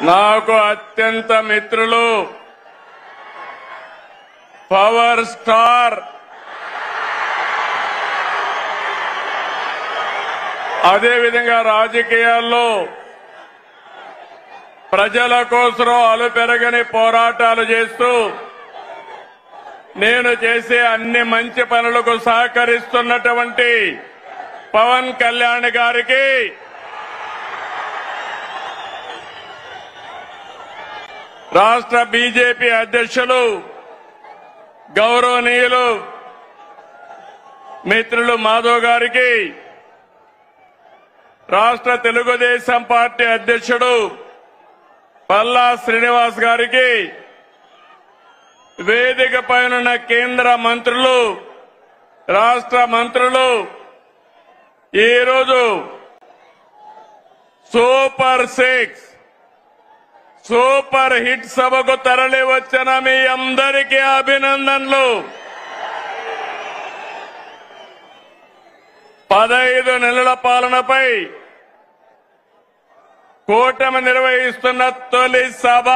నాకు అత్యంత మిత్రులు పవర్ స్టార్ అదే విధంగా రాజకీయాల్లో ప్రజల కోసం అలుపెరగని పోరాటాలు చేస్తూ నేను చేసే అన్ని మంచి పనులకు సహకరిస్తున్నటువంటి పవన్ కళ్యాణ్ గారికి రాష్ట్ర బీజేపీ అధ్యక్షులు గౌరవనీయులు మిత్రులు మాధవ్ గారికి, రాష్ట్ర తెలుగుదేశం పార్టీ అధ్యక్షుడు పల్లా శ్రీనివాస్ గారికి, వేదిక పైన కేంద్ర మంత్రులు, రాష్ట్ర మంత్రులు, ఈరోజు సూపర్ హిట్ సభకు తరలి వచ్చిన మీ అందరికీ అభినందనలు. 15 నెలల పాలనపై కూటమి నిర్వహిస్తున్న తొలి సభ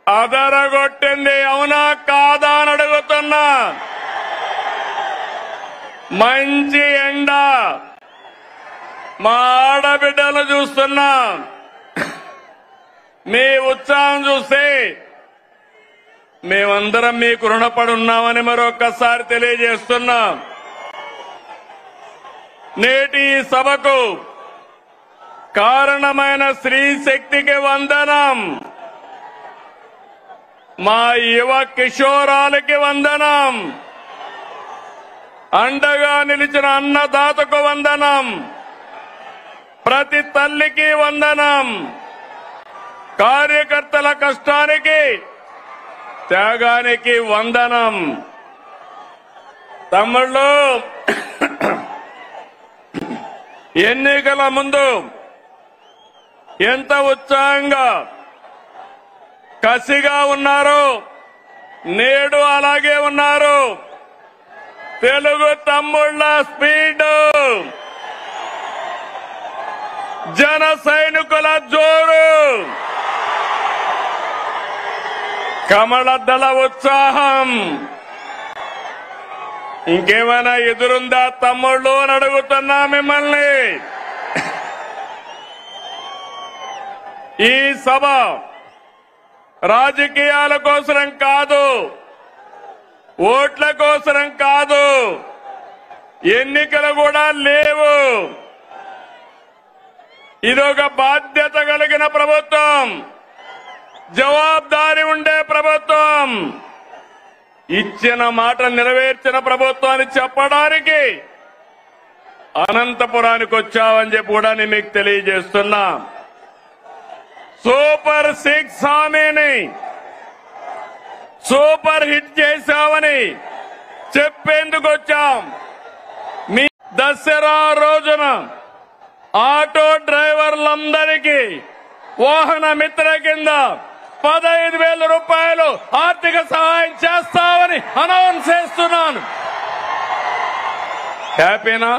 అదరగొట్టింది. అవునా కాదా అని అడుగుతున్నా. మంచి ఎండ, మా ఆడబిడ్డలు చూస్తున్నా. మీ ఉత్సాహం చూస్తే మేమందరం మీకు రుణపడి ఉన్నామని మరొక్కసారి తెలియజేస్తున్నాం. నేటి ఈ సభకు కారణమైన స్త్రీ శక్తికి వందనం, మా యువ కిషోరాలకి వందనం, అండగా నిలిచిన అన్నదాతకు వందనం, ప్రతి తల్లికి వందనం, కార్యకర్తల కష్టానికి త్యాగానికి వందనం. తమ్ముళ్ళు, ఎన్నికల ముందు ఎంత ఉత్సాహంగా కసిగా ఉన్నారు, నేడు అలాగే ఉన్నారు. తెలుగు తమ్ముళ్ళ స్పీడ్, జన సైనికుల జోరు, కమలదళ ఉత్సాహం ఇంకేమైనా ఎదురుందా తమ్ముళ్ళు అని అడుగుతున్నా మిమ్మల్ని. ఈ సభ రాజకీయాల కోసరం కాదు, ఓట్ల కోసరం కాదు, ఎన్నికలు కూడా లేవు. ఇదొక బాధ్యత కలిగిన ప్రభుత్వం, జవాబుదారీ ఉండే ప్రభుత్వం, ఇచ్చిన మాట నెరవేర్చిన ప్రభుత్వాన్ని చెప్పడానికి అనంతపురానికి వచ్చావని చెప్పి కూడా నేను మీకు తెలియజేస్తున్నా. సూపర్ 6 హామీని సూపర్ హిట్ చేశామని చెప్పేందుకు వచ్చాం. మీ దసరా రోజున ఆటో డ్రైవర్లందరికీ వాహన మిత్ర కింద 15,000 రూపాయలు ఆర్థిక సహాయం చేస్తామని అనౌన్స్ చేస్తున్నాను. హ్యాపీనా?